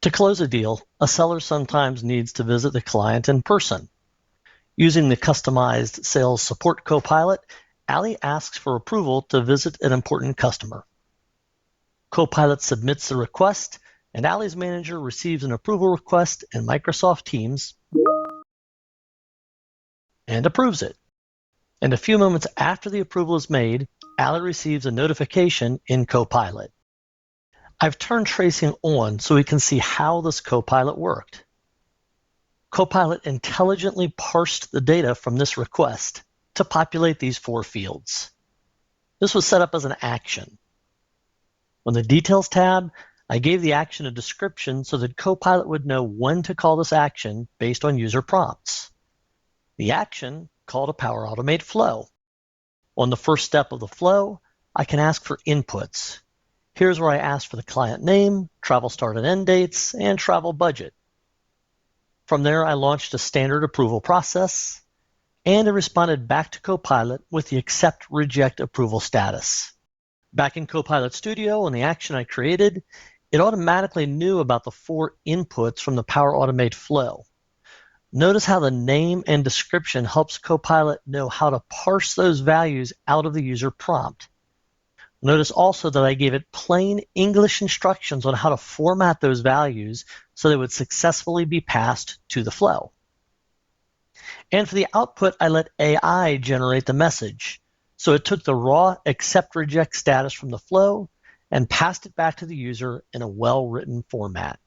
To close a deal, a seller sometimes needs to visit the client in person. Using the customized sales support Copilot, Allie asks for approval to visit an important customer. Copilot submits the request, and Allie's manager receives an approval request in Microsoft Teams and approves it. And a few moments after the approval is made, Allie receives a notification in Copilot. I've turned tracing on so we can see how this Copilot worked. Copilot intelligently parsed the data from this request to populate these 4 fields. This was set up as an action. On the Details tab, I gave the action a description so that Copilot would know when to call this action based on user prompts. The action called a Power Automate flow. On the first step of the flow, I can ask for inputs. Here's where I ask for the client name, travel start and end dates, and travel budget. From there, I launched a standard approval process, and it responded back to Copilot with the accept reject approval status. Back in Copilot Studio, on the action I created, it automatically knew about the 4 inputs from the Power Automate flow. Notice how the name and description helps Copilot know how to parse those values out of the user prompt. Notice also that I gave it plain English instructions on how to format those values so they would successfully be passed to the flow. And for the output, I let AI generate the message. So it took the raw accept-reject status from the flow and passed it back to the user in a well-written format.